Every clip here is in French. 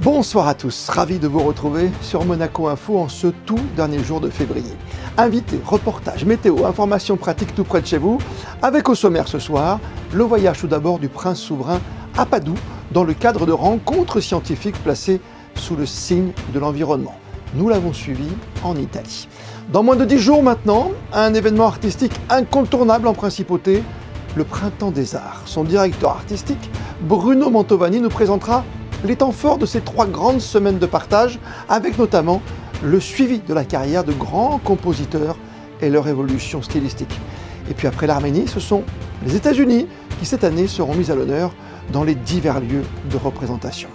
Bonsoir à tous, ravi de vous retrouver sur Monaco Info en ce tout dernier jour de février. Invités, reportages, météo, informations pratiques tout près de chez vous, avec au sommaire ce soir, le voyage tout d'abord du prince souverain à Padoue dans le cadre de rencontres scientifiques placées sous le signe de l'environnement. Nous l'avons suivi en Italie. Dans moins de 10 jours maintenant, un événement artistique incontournable en principauté, le Printemps des Arts. Son directeur artistique, Bruno Mantovani, nous présentera les temps forts de ces 3 grandes semaines de partage, avec notamment le suivi de la carrière de grands compositeurs et leur évolution stylistique. Et puis après l'Arménie, ce sont les États-Unis qui cette année seront mis à l'honneur dans les divers lieux de représentation.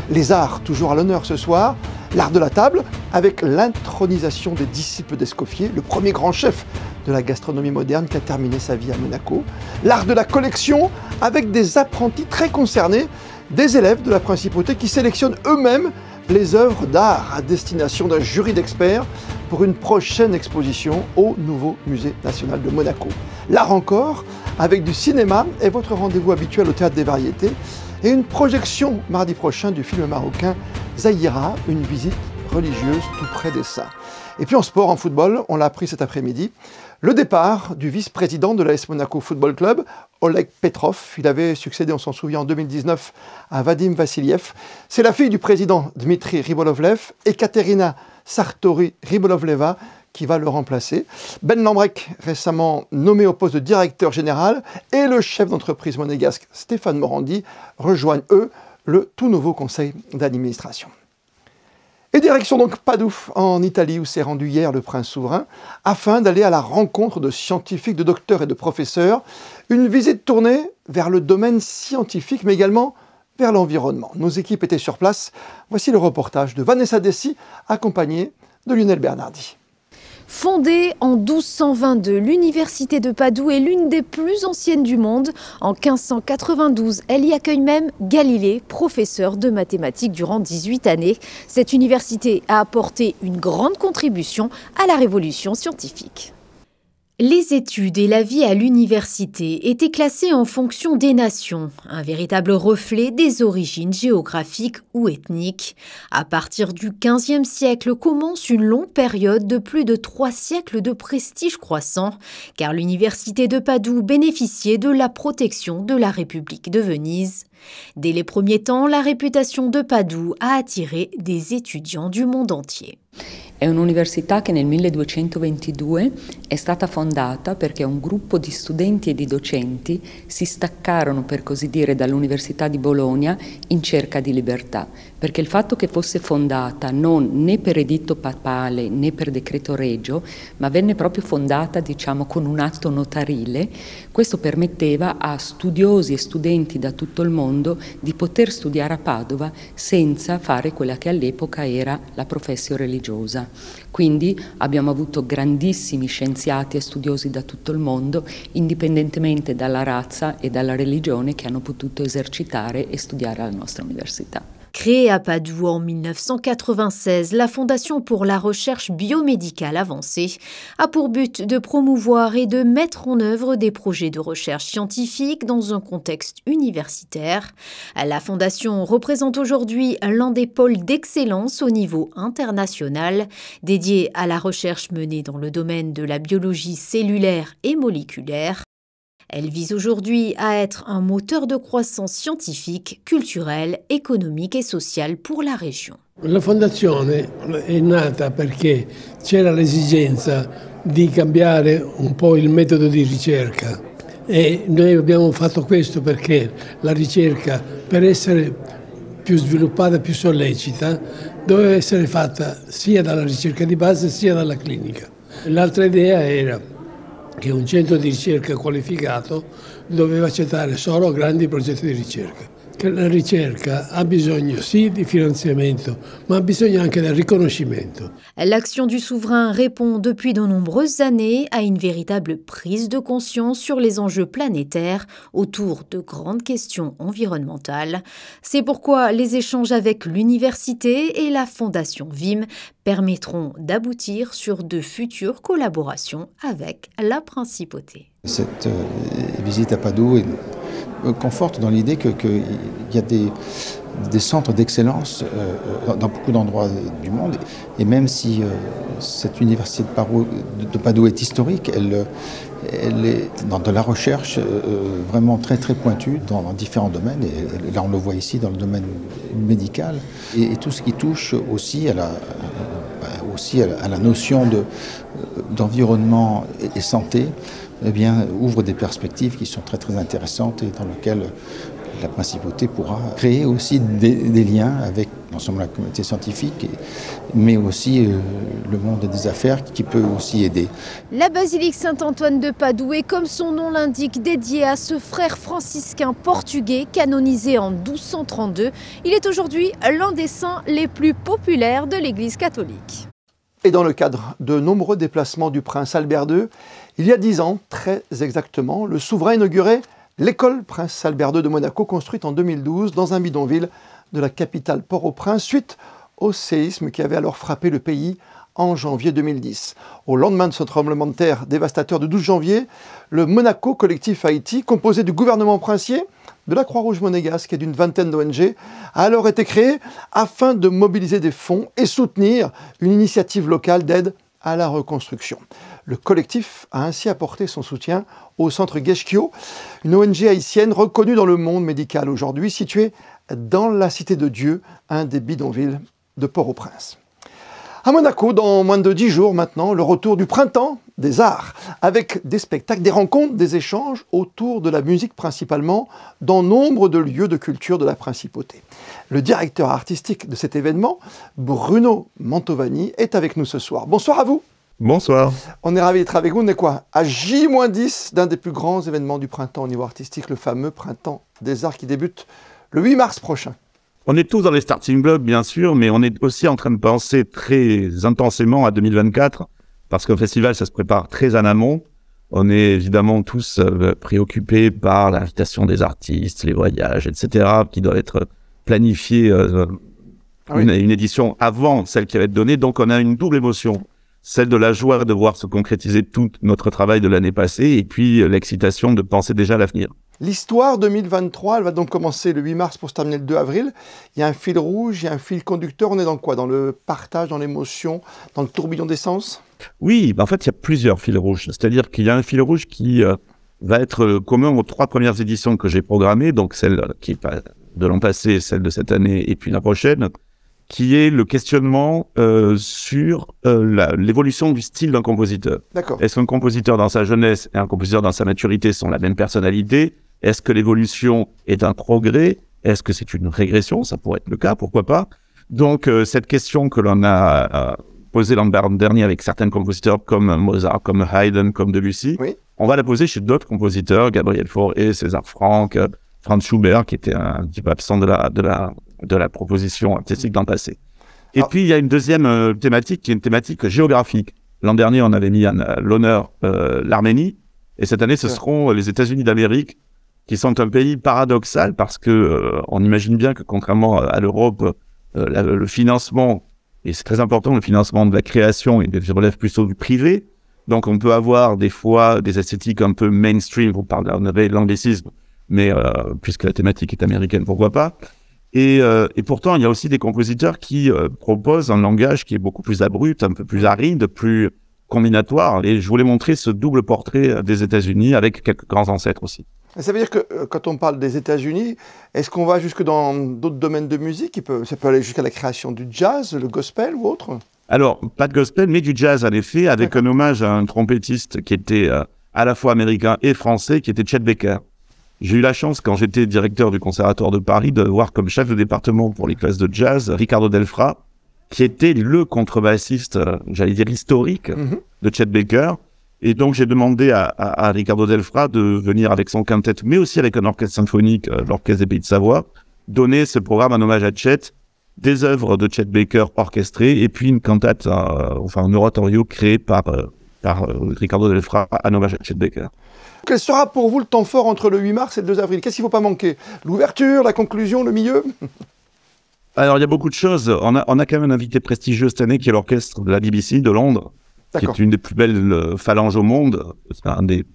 Les arts toujours à l'honneur ce soir, l'art de la table avec l'intronisation des disciples d'Escoffier, le premier grand chef de la gastronomie moderne qui a terminé sa vie à Monaco. L'art de la collection avec des apprentis très concernés, des élèves de la principauté qui sélectionnent eux-mêmes les œuvres d'art à destination d'un jury d'experts pour une prochaine exposition au nouveau musée national de Monaco. L'art encore avec du cinéma et votre rendez-vous habituel au Théâtre des Variétés et une projection mardi prochain du film marocain Zahira, une visite religieuse tout près des Saints. Et puis en sport, en football, on l'a appris cet après-midi, le départ du vice-président de l'AS Monaco Football Club, Oleg Petrov. Il avait succédé, on s'en souvient, en 2019 à Vadim Vassiliev. C'est la fille du président Dmitri Ribolovlev, Ekaterina Sartori-Ribolovleva, qui va le remplacer. Ben Lambrec, récemment nommé au poste de directeur général, et le chef d'entreprise monégasque Stéphane Morandi rejoignent, eux, le tout nouveau conseil d'administration. Et direction donc Padoue, en Italie, où s'est rendu hier le prince souverain, afin d'aller à la rencontre de scientifiques, de docteurs et de professeurs. Une visite tournée vers le domaine scientifique, mais également vers l'environnement. Nos équipes étaient sur place. Voici le reportage de Vanessa Dessy, accompagnée de Lionel Bernardi. Fondée en 1222, l'université de Padoue est l'une des plus anciennes du monde. En 1592, elle y accueille même Galilée, professeur de mathématiques durant 18 années. Cette université a apporté une grande contribution à la révolution scientifique. Les études et la vie à l'université étaient classées en fonction des nations, un véritable reflet des origines géographiques ou ethniques. À partir du XVe siècle commence une longue période de plus de 3 siècles de prestige croissant, car l'université de Padoue bénéficiait de la protection de la République de Venise. Dès les premiers temps, la réputation de Padoue a attiré des étudiants du monde entier. È un'università che nel 1222 è stata fondata perché un gruppo di studenti e di docenti si staccarono, per così dire, dall'Università di Bologna in cerca di libertà, perché il fatto che fosse fondata non né per editto papale né per decreto regio, ma venne proprio fondata, diciamo, con un atto notarile, questo permetteva a studiosi e studenti da tutto il mondo di poter studiare a Padova senza fare quella che all'epoca era la professio religiosa. Quindi abbiamo avuto grandissimi scienziati e studiosi da tutto il mondo, indipendentemente dalla razza e dalla religione, che hanno potuto esercitare e studiare alla nostra università. Créée à Padoue en 1996, la Fondation pour la recherche biomédicale avancée a pour but de promouvoir et de mettre en œuvre des projets de recherche scientifique dans un contexte universitaire. La Fondation représente aujourd'hui l'un des pôles d'excellence au niveau international, dédié à la recherche menée dans le domaine de la biologie cellulaire et moléculaire. Elle vise aujourd'hui à être un moteur de croissance scientifique, culturelle, économique et sociale pour la région. La fondazione è nata perché c'era l'esigenza di cambiare un po' il metodo di ricerca e noi abbiamo fatto questo perché la ricerca, per essere più sviluppata, più sollecita, doveva essere fatta sia dalla ricerca di base sia dalla clinica. L'altra idea era che un centro di ricerca qualificato doveva accettare solo grandi progetti di ricerca. Che la ricerca ha bisogno sì di finanziamento, ma ha bisogno anche del riconoscimento. L'action du souverain répond depuis de nombreuses années à une véritable prise de conscience sur les enjeux planétaires autour de grandes questions environnementales. C'est pourquoi les échanges avec l'université et la Fondation VIM permettront d'aboutir sur de futures collaborations avec la principauté. Cette visite à Padoue conforte dans l'idée qu'il y a des centres d'excellence dans beaucoup d'endroits du monde. Et même si cette université de Padoue est historique, elle est dans de la recherche vraiment très très pointue dans différents domaines. Et là, on le voit ici dans le domaine médical. Et tout ce qui touche aussi à la notion d'environnement et santé, eh bien, ouvre des perspectives qui sont très très intéressantes et dans lesquelles la principauté pourra créer aussi des liens avec non seulement la communauté scientifique, mais aussi le monde des affaires qui peut aussi aider. La basilique Saint-Antoine de Padoue est, comme son nom l'indique, dédiée à ce frère franciscain portugais canonisé en 1232. Il est aujourd'hui l'un des saints les plus populaires de l'Église catholique. Et dans le cadre de nombreux déplacements du prince Albert II, il y a 10 ans, très exactement, le souverain inaugurait l'école Prince Albert II de Monaco, construite en 2012 dans un bidonville de la capitale Port-au-Prince, suite au séisme qui avait alors frappé le pays en janvier 2010. Au lendemain de ce tremblement de terre dévastateur du 12 janvier, le Monaco Collectif Haïti, composé du gouvernement princier, de la Croix-Rouge monégasque et d'une vingtaine d'ONG, a alors été créé afin de mobiliser des fonds et soutenir une initiative locale d'aide à la reconstruction. Le collectif a ainsi apporté son soutien au centre Gueshkio, une ONG haïtienne reconnue dans le monde médical aujourd'hui, située dans la Cité de Dieu, un des bidonvilles de Port-au-Prince. À Monaco, dans moins de 10 jours maintenant, le retour du printemps des arts, avec des spectacles, des rencontres, des échanges autour de la musique principalement, dans nombre de lieux de culture de la principauté. Le directeur artistique de cet événement, Bruno Mantovani, est avec nous ce soir. Bonsoir à vous. Bonsoir. On est ravis d'être avec vous. On est quoi? À J-10 d'un des plus grands événements du printemps au niveau artistique, le fameux Printemps des Arts qui débute le 8 mars prochain. On est tous dans les starting blocks, bien sûr, mais on est aussi en train de penser très intensément à 2024, parce qu'un festival, ça se prépare très en amont. On est évidemment tous préoccupés par l'invitation des artistes, les voyages, etc., qui doivent être planifiés une édition avant celle qui va être donnée. Donc, on a une double émotion. Celle de la joie de voir se concrétiser tout notre travail de l'année passée et puis l'excitation de penser déjà à l'avenir. L'histoire 2023, elle va donc commencer le 8 mars pour se terminer le 2 avril. Il y a un fil rouge, il y a un fil conducteur. On est dans quoi? Dans le partage, dans l'émotion, dans le tourbillon des sens? Oui, en fait, il y a plusieurs fils rouges. C'est-à-dire qu'il y a un fil rouge qui va être commun aux 3 premières éditions que j'ai programmées, donc celle qui est de l'an passé, celle de cette année et puis la prochaine, qui est le questionnement sur l'évolution du style d'un compositeur. D'accord. Est-ce qu'un compositeur dans sa jeunesse et un compositeur dans sa maturité sont la même personnalité? Est-ce que l'évolution est un progrès? Est-ce que c'est une régression? Ça pourrait être le cas, pourquoi pas? Donc, cette question que l'on a posée l'an dernier avec certains compositeurs comme Mozart, comme Haydn, comme Debussy, oui, on va la poser chez d'autres compositeurs, Gabriel Fauré, César Franck, Franz Schubert, qui était un petit peu absent de la proposition artistique dans le passé. Et puis, il y a une deuxième thématique, qui est une thématique géographique. L'an dernier, on avait mis à l'honneur l'Arménie, et cette année, ce seront les États-Unis d'Amérique, qui sont un pays paradoxal, parce que on imagine bien que, contrairement à l'Europe, le financement, et c'est très important, le financement de la création, il relève plutôt du privé. Donc, on peut avoir des fois des esthétiques un peu mainstream, on avait l'anglicisme, mais puisque la thématique est américaine, pourquoi pas. Et pourtant, il y a aussi des compositeurs qui proposent un langage qui est beaucoup plus abrupt, un peu plus aride, plus combinatoire. Et je voulais montrer ce double portrait des États-Unis avec quelques grands ancêtres aussi. Ça veut dire que quand on parle des États-Unis, est-ce qu'on va jusque dans d'autres domaines de musique? Ça peut aller jusqu'à la création du jazz, le gospel ou autre? Alors, pas de gospel, mais du jazz en effet, avec un hommage à un trompettiste qui était à la fois américain et français, qui était Chet Baker. J'ai eu la chance, quand j'étais directeur du Conservatoire de Paris, de voir comme chef de département pour les classes de jazz, Ricardo Delfra, qui était le contrebassiste, j'allais dire historique, de Chet Baker. Et donc, j'ai demandé à Ricardo Delfra de venir avec son quintet, mais aussi avec un orchestre symphonique, l'Orchestre des Pays de Savoie, donner ce programme en hommage à Chet, des œuvres de Chet Baker orchestrées, et puis une cantate, un oratorio créé par Ricardo Delfra en hommage à Chet Baker. Quel sera pour vous le temps fort entre le 8 mars et le 2 avril? Qu'est-ce qu'il ne faut pas manquer? L'ouverture, la conclusion, le milieu? Alors, il y a beaucoup de choses. On a quand même un invité prestigieux cette année qui est l'orchestre de la BBC de Londres, qui est une des plus belles phalanges au monde. C'est un des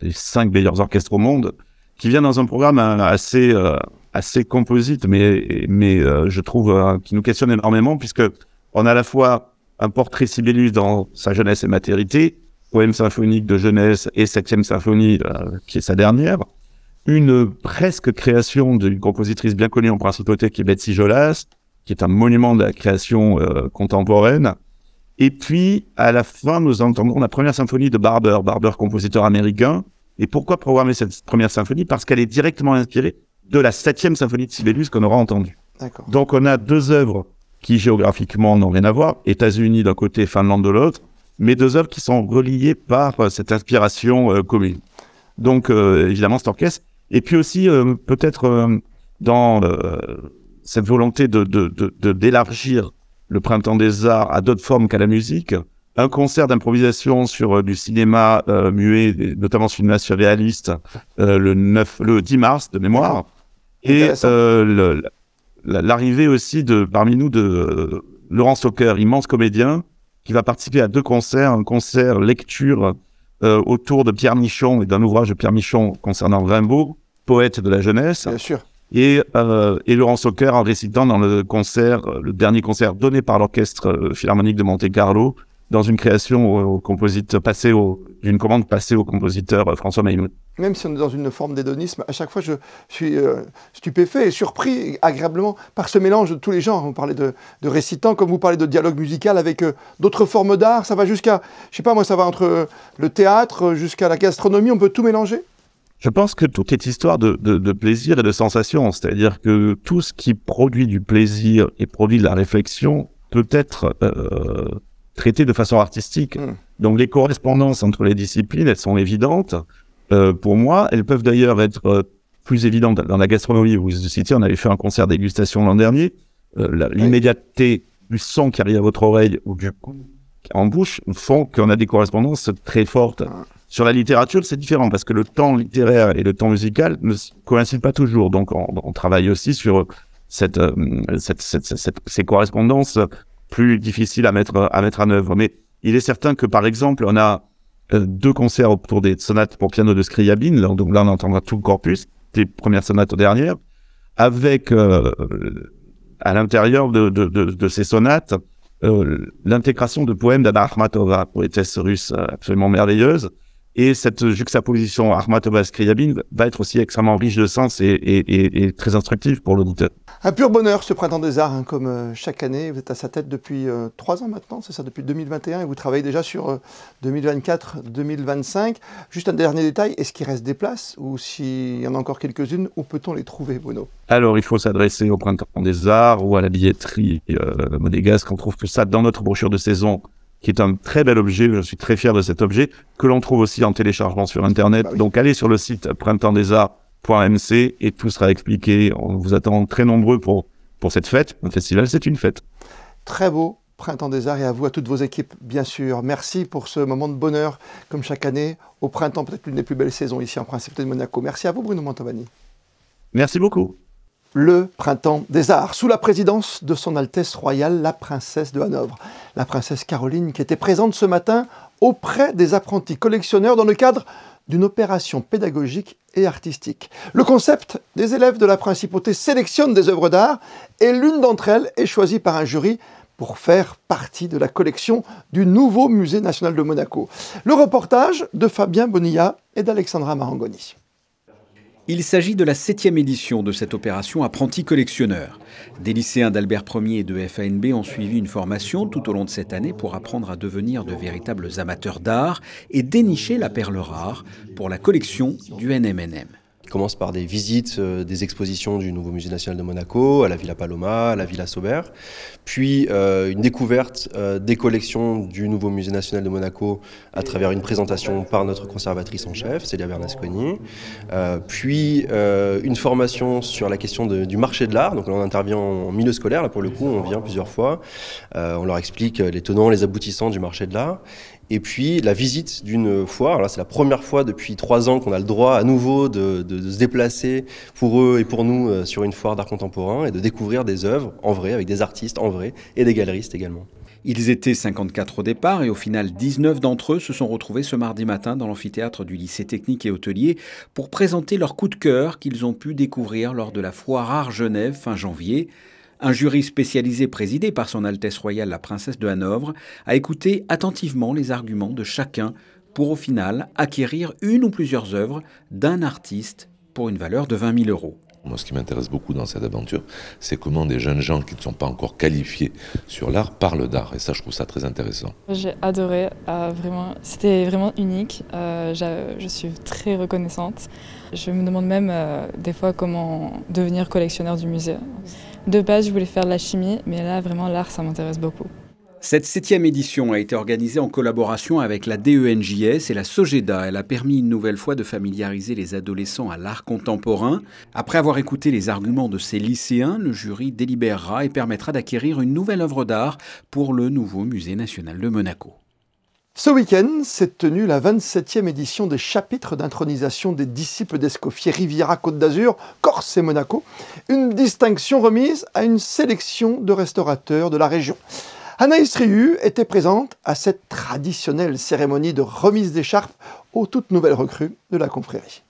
5 meilleurs orchestres au monde, qui vient dans un programme assez assez composite, mais je trouve qui nous questionne énormément, puisque on a à la fois un portrait Sibelius dans sa jeunesse et maternité, poème symphonique de jeunesse et 7e symphonie, qui est sa dernière, une presque création d'une compositrice bien connue en principauté qui est Betsy Jolas, qui est un monument de la création contemporaine. Et puis, à la fin, nous entendons la première symphonie de Barber, compositeur américain. Et pourquoi programmer cette première symphonie? Parce qu'elle est directement inspirée de la 7e symphonie de Sibelius qu'on aura entendue. Donc, on a deux œuvres qui, géographiquement, n'ont rien à voir. États-Unis d'un côté, Finlande de l'autre. Mais deux œuvres qui sont reliées par cette inspiration commune. Donc, évidemment, cet orchestre. Et puis aussi, peut-être dans cette volonté d'élargir le Printemps des Arts à d'autres formes qu'à la musique, un concert d'improvisation sur du cinéma muet, notamment cinéma surréaliste, le 10 mars de mémoire, et l'arrivée aussi parmi nous de Laurent Socker, immense comédien, qui va participer à deux concerts, un concert lecture autour de Pierre Michon et d'un ouvrage de Pierre Michon concernant Rimbaud, poète de la jeunesse. Bien sûr. Et Laurent Socker en récitant dans le dernier concert donné par l'Orchestre Philharmonique de Monte-Carlo, dans une création d'une commande passée au compositeur François Maymoun. Même si on est dans une forme d'hédonisme, à chaque fois je suis stupéfait et surpris agréablement par ce mélange de tous les genres. Vous parlez de récitant, comme vous parlez de dialogue musical avec d'autres formes d'art. Ça va jusqu'à, je sais pas moi, ça va entre le théâtre jusqu'à la gastronomie, on peut tout mélanger? Je pense que tout est histoire de plaisir et de sensation. C'est-à-dire que tout ce qui produit du plaisir et produit de la réflexion peut être traité de façon artistique. Donc les correspondances entre les disciplines, elles sont évidentes. Pour moi, elles peuvent d'ailleurs être plus évidentes dans la gastronomie. Vous citez, on avait fait un concert dégustation l'an dernier. L'immédiateté du son qui arrive à votre oreille ou du goût en bouche font qu'on a des correspondances très fortes. Sur la littérature, c'est différent parce que le temps littéraire et le temps musical ne coïncident pas toujours. Donc, on travaille aussi sur ces correspondances plus difficiles à mettre en œuvre. Mais il est certain que, par exemple, on a deux concerts autour des sonates pour piano de Scriabine. Donc là, on entendra tout le corpus, des premières sonates aux dernières, avec à l'intérieur de ces sonates l'intégration de poèmes d'Anna Akhmatova, poétesse russe absolument merveilleuse. Et cette juxtaposition Akhmatova-Scriabine va être aussi extrêmement riche de sens et très instructive pour l'auditeur. Un pur bonheur ce Printemps des Arts, hein, comme chaque année. Vous êtes à sa tête depuis 3 ans maintenant, c'est ça, depuis 2021, et vous travaillez déjà sur 2024-2025. Juste un dernier détail, est-ce qu'il reste des places, ou s'il y en a encore quelques-unes, où peut-on les trouver, Bruno? Alors, il faut s'adresser au Printemps des Arts ou à la billetterie monégasque. On trouve tout ça dans notre brochure de saison, qui est un très bel objet, je suis très fier de cet objet, que l'on trouve aussi en téléchargement sur Internet. Bah oui. Donc allez sur le site printemps-des-arts.mc et tout sera expliqué. On vous attend très nombreux pour cette fête. Le festival, c'est une fête. Très beau Printemps des Arts, et à vous, à toutes vos équipes, bien sûr. Merci pour ce moment de bonheur, comme chaque année, au printemps, peut-être l'une des plus belles saisons ici en Principauté de Monaco. Merci à vous, Bruno Mantovani. Merci beaucoup. Le Printemps des Arts, sous la présidence de son Altesse Royale, la Princesse de Hanovre. La Princesse Caroline qui était présente ce matin auprès des apprentis collectionneurs dans le cadre d'une opération pédagogique et artistique. Le concept des élèves de la Principauté sélectionne des œuvres d'art et l'une d'entre elles est choisie par un jury pour faire partie de la collection du nouveau Musée national de Monaco. Le reportage de Fabien Bonilla et d'Alexandra Marangoni. Il s'agit de la 7e édition de cette opération Apprentis collectionneurs. Des lycéens d'Albert Ier et de FANB ont suivi une formation tout au long de cette année pour apprendre à devenir de véritables amateurs d'art et dénicher la perle rare pour la collection du NMNM. Il commence par des visites des expositions du nouveau Musée national de Monaco, à la Villa Paloma, à la Villa Sauber, puis une découverte des collections du nouveau Musée national de Monaco à travers une présentation par notre conservatrice en chef, Célia Bernasconi, puis une formation sur la question du marché de l'art. Donc là, on intervient en milieu scolaire, là pour le coup, on vient plusieurs fois, on leur explique les tenants, les aboutissants du marché de l'art. Et puis la visite d'une foire. Alors c'est la première fois depuis 3 ans qu'on a le droit à nouveau de se déplacer pour eux et pour nous sur une foire d'art contemporain et de découvrir des œuvres en vrai, avec des artistes en vrai et des galeristes également. Ils étaient 54 au départ et au final 19 d'entre eux se sont retrouvés ce mardi matin dans l'amphithéâtre du lycée technique et hôtelier pour présenter leur coup de cœur qu'ils ont pu découvrir lors de la Foire Art Genève fin janvier. Un jury spécialisé présidé par son Altesse Royale la Princesse de Hanovre a écouté attentivement les arguments de chacun pour au final acquérir une ou plusieurs œuvres d'un artiste pour une valeur de 20 000 €. Moi, ce qui m'intéresse beaucoup dans cette aventure, c'est comment des jeunes gens qui ne sont pas encore qualifiés sur l'art parlent d'art. Et ça, je trouve ça très intéressant. J'ai adoré, c'était vraiment unique. Je suis très reconnaissante. Je me demande même des fois comment devenir collectionneur du musée. De base, je voulais faire de la chimie, mais là, vraiment, l'art, ça m'intéresse beaucoup. Cette 7e édition a été organisée en collaboration avec la DENJS et la Sogeda. Elle a permis une nouvelle fois de familiariser les adolescents à l'art contemporain. Après avoir écouté les arguments de ces lycéens, le jury délibérera et permettra d'acquérir une nouvelle œuvre d'art pour le nouveau Musée national de Monaco. Ce week-end s'est tenue la 27e édition des chapitres d'intronisation des disciples d'Escoffier Riviera Côte d'Azur, Corse et Monaco, une distinction remise à une sélection de restaurateurs de la région. Anaïs Riu était présente à cette traditionnelle cérémonie de remise d'écharpe aux toutes nouvelles recrues de la confrérie.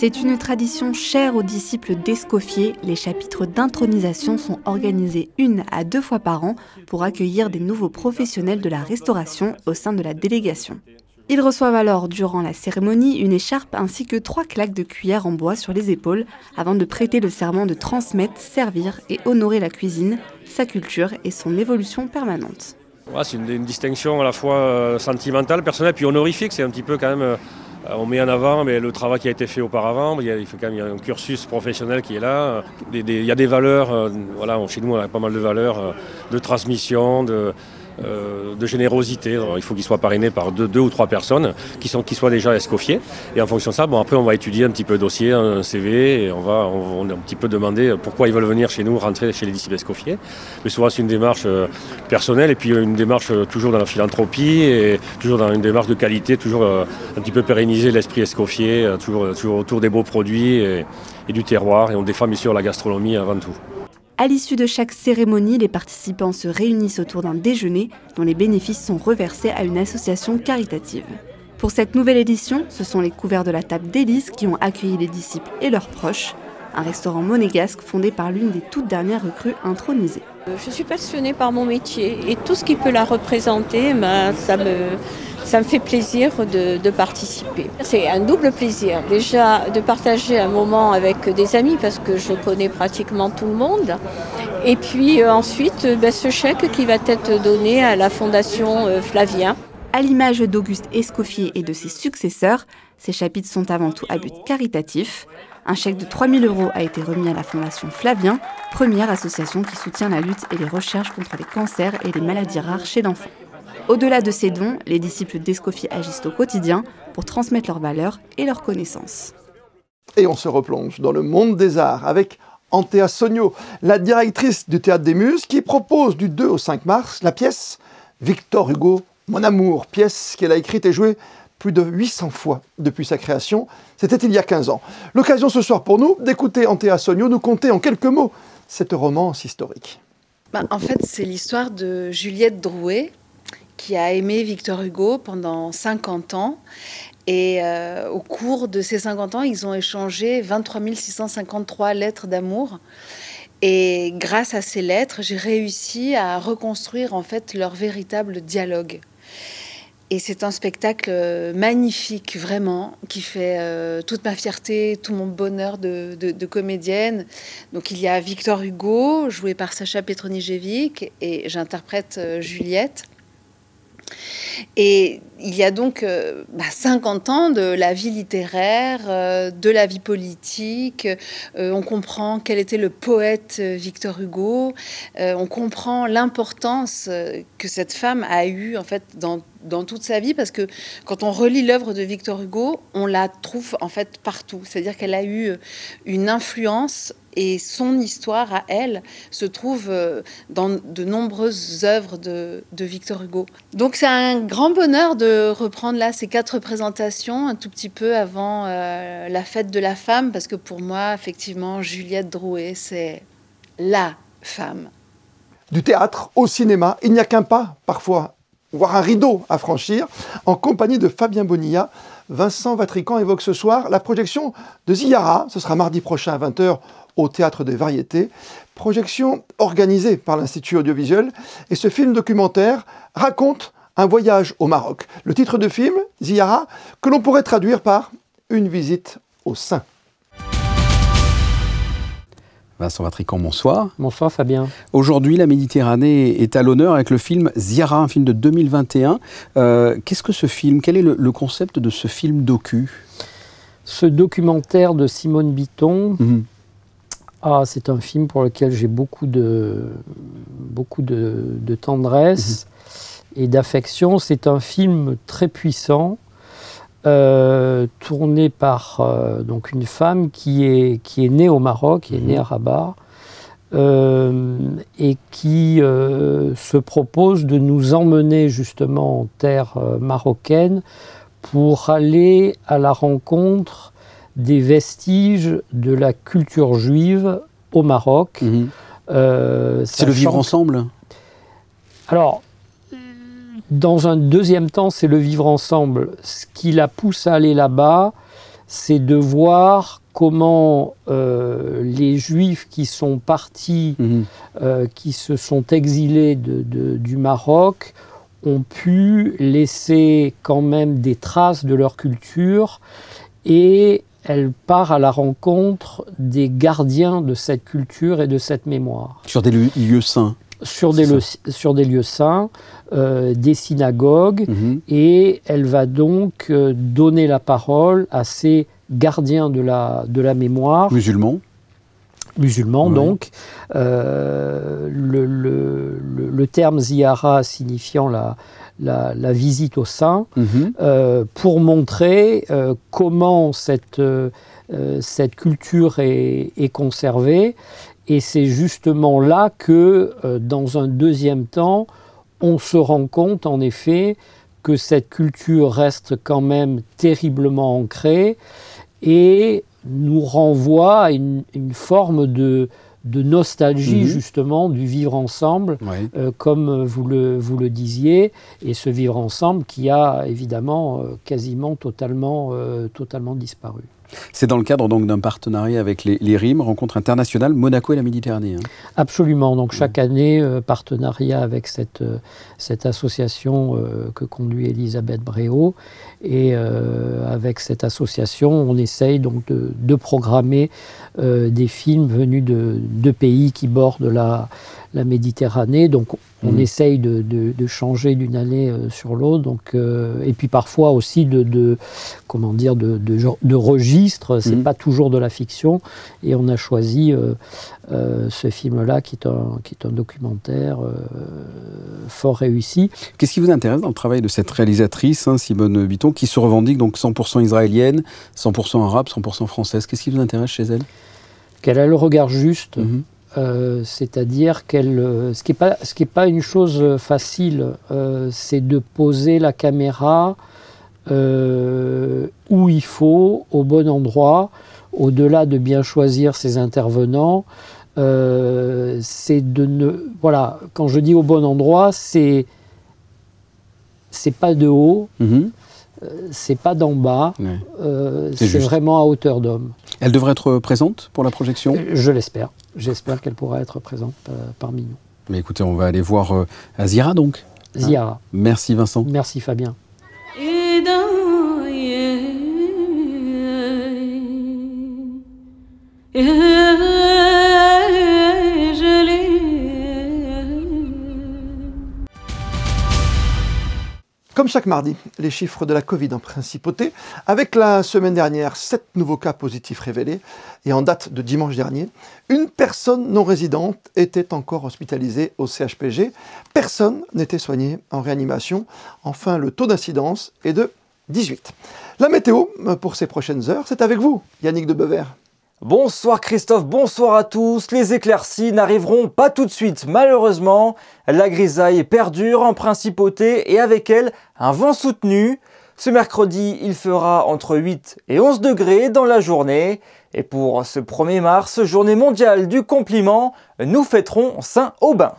C'est une tradition chère aux disciples d'Escoffier. Les chapitres d'intronisation sont organisés 1 à 2 fois par an pour accueillir des nouveaux professionnels de la restauration au sein de la délégation. Ils reçoivent alors, durant la cérémonie, une écharpe ainsi que 3 claques de cuillère en bois sur les épaules avant de prêter le serment de transmettre, servir et honorer la cuisine, sa culture et son évolution permanente. Ouais, c'est une distinction à la fois sentimentale, personnelle, puis honorifique. C'est un petit peu quand même, on met en avant le travail qui a été fait auparavant. Il y a un cursus professionnel qui est là. Il y a des valeurs, voilà, chez nous on a pas mal de valeurs de transmission, de générosité. Alors, il faut qu'il soit parrainé par deux ou trois personnes qui soient déjà escoffiers. Et en fonction de ça, après on va étudier un petit peu le dossier, un CV, et on va un petit peu demander pourquoi ils veulent venir chez nous, rentrer chez les disciples escoffiers. Mais souvent c'est une démarche personnelle et puis une démarche toujours dans la philanthropie et toujours dans une démarche de qualité, toujours un petit peu pérenniser l'esprit escoffier, toujours autour des beaux produits et du terroir. Et on défend bien sûr la gastronomie avant tout. À l'issue de chaque cérémonie, les participants se réunissent autour d'un déjeuner dont les bénéfices sont reversés à une association caritative. Pour cette nouvelle édition, ce sont les couverts de la table d'Élise qui ont accueilli les disciples et leurs proches, un restaurant monégasque fondé par l'une des toutes dernières recrues intronisées. Je suis passionnée par mon métier et tout ce qui peut la représenter, ça me fait plaisir de participer. C'est un double plaisir. Déjà de partager un moment avec des amis parce que je connais pratiquement tout le monde. Et puis ensuite, ce chèque qui va être donné à la Fondation Flavien. À l'image d'Auguste Escoffier et de ses successeurs, ces chapitres sont avant tout à but caritatif. Un chèque de 3 000 € a été remis à la Fondation Flavien, première association qui soutient la lutte et les recherches contre les cancers et les maladies rares chez l'enfant. Au-delà de ces dons, les disciples d'Escoffier agissent au quotidien pour transmettre leurs valeurs et leurs connaissances. Et on se replonge dans le monde des arts avec Antea Sogno, la directrice du Théâtre des Muses, qui propose du 2 au 5 mars la pièce Victor Hugo, Mon amour, pièce qu'elle a écrite et jouée plus de 800 fois depuis sa création. C'était il y a 15 ans. L'occasion ce soir pour nous d'écouter Antea Sogno nous conter en quelques mots cette romance historique. En fait, c'est l'histoire de Juliette Drouet, qui a aimé Victor Hugo pendant 50 ans. Et au cours de ces 50 ans, ils ont échangé 23 653 lettres d'amour. Et grâce à ces lettres, j'ai réussi à reconstruire en fait leur véritable dialogue. Et c'est un spectacle magnifique, vraiment, qui fait toute ma fierté, tout mon bonheur de comédienne. Donc il y a Victor Hugo, joué par Sacha Petronijevic, et j'interprète Juliette. Et il y a donc 50 ans de la vie littéraire, de la vie politique. On comprend quel était le poète Victor Hugo. On comprend l'importance que cette femme a eue en fait dans toute sa vie, parce que quand on relit l'œuvre de Victor Hugo, on la trouve en fait partout. C'est-à-dire qu'elle a eu une influence et son histoire à elle se trouve dans de nombreuses œuvres de Victor Hugo. Donc c'est un grand bonheur de reprendre là ces 4 représentations un tout petit peu avant la fête de la femme, parce que pour moi, effectivement, Juliette Drouet, c'est la femme. Du théâtre au cinéma, il n'y a qu'un pas, parfois, voire un rideau à franchir. En compagnie de Fabien Bonilla, Vincent Vatrican évoque ce soir la projection de Ziyara. Ce sera mardi prochain à 20h au Théâtre des Variétés. Projection organisée par l'Institut audiovisuel. Et ce film documentaire raconte un voyage au Maroc. Le titre de film, Ziyara, que l'on pourrait traduire par une visite au sein. Vincent Vatrican, bonsoir. Bonsoir Fabien. Aujourd'hui, la Méditerranée est à l'honneur avec le film Ziyara, un film de 2021. Qu'est-ce que ce film? Quel est le concept de ce film docu? Ce documentaire de Simone Bitton, c'est un film pour lequel j'ai beaucoup de tendresse et d'affection. C'est un film très puissant, tourné par donc une femme qui est née au Maroc, qui est née à Rabat, et qui se propose de nous emmener justement en terre marocaine pour aller à la rencontre des vestiges de la culture juive au Maroc. C'est le vivre ensemble? Alors, dans un deuxième temps, c'est le vivre ensemble. Ce qui la pousse à aller là-bas, c'est de voir comment les Juifs qui sont partis, qui se sont exilés du Maroc, ont pu laisser quand même des traces de leur culture, et elle part à la rencontre des gardiens de cette culture et de cette mémoire. Sur des lieux saints? Sur des lieux saints, des synagogues, et elle va donc donner la parole à ces gardiens de la mémoire. Musulmans, donc. Le terme Ziyara signifiant la visite au sein, pour montrer comment cette culture est conservée. Et c'est justement là que, dans un deuxième temps, on se rend compte, en effet, que cette culture reste quand même terriblement ancrée et nous renvoie à une forme de nostalgie, justement, du vivre ensemble, comme vous le disiez, et ce vivre ensemble qui a évidemment quasiment totalement disparu. C'est dans le cadre donc d'un partenariat avec les RIM, Rencontre internationale Monaco et la Méditerranée. Absolument. Donc chaque année, partenariat avec cette association que conduit Elisabeth Bréau. Et avec cette association, on essaye donc de programmer des films venus de pays qui bordent la Méditerranée. Donc on essaye de changer d'une année sur l'autre. Donc et puis parfois aussi de registre. C'est pas toujours de la fiction. Et on a choisi ce film-là qui est un documentaire fort réussi. Qu'est-ce qui vous intéresse dans le travail de cette réalisatrice, Simone Bitton, qui se revendique donc 100% israélienne, 100% arabe, 100% française? Qu'est-ce qui vous intéresse chez elle? Qu'elle a le regard juste. C'est-à-dire qu'elle, ce qui est pas une chose facile, c'est de poser la caméra où il faut, au bon endroit, au-delà de bien choisir ses intervenants. C'est voilà, quand je dis au bon endroit, c'est pas de haut, c'est pas d'en bas, c'est vraiment à hauteur d'homme. Elle devrait être présente pour la projection? Je l'espère. J'espère qu'elle pourra être présente parmi nous. Mais écoutez, on va aller voir Ziyara donc. Ziyara. Merci Vincent. Merci Fabien. Comme chaque mardi, les chiffres de la Covid en principauté, avec la semaine dernière 7 nouveaux cas positifs révélés, et en date de dimanche dernier, une personne non résidente était encore hospitalisée au CHPG, personne n'était soigné en réanimation, enfin le taux d'incidence est de 18. La météo pour ces prochaines heures, c'est avec vous, Yannick de Beuvert. Bonsoir Christophe, bonsoir à tous. Les éclaircies n'arriveront pas tout de suite, malheureusement. La grisaille perdure en principauté et avec elle, un vent soutenu. Ce mercredi, il fera entre 8 et 11 degrés dans la journée. Et pour ce 1er mars, journée mondiale du compliment, nous fêterons Saint-Aubin.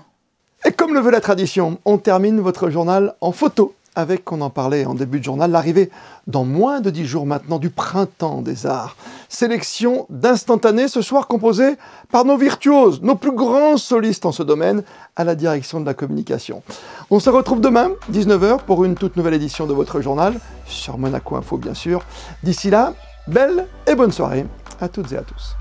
Et comme le veut la tradition, on termine votre journal en photo avec, on en parlait en début de journal, l'arrivée dans moins de 10 jours maintenant du printemps des arts. Sélection d'instantanés ce soir composée par nos virtuoses, nos plus grands solistes en ce domaine, à la direction de la communication. On se retrouve demain, 19 h, pour une toute nouvelle édition de votre journal, sur Monaco Info bien sûr. D'ici là, belle et bonne soirée à toutes et à tous.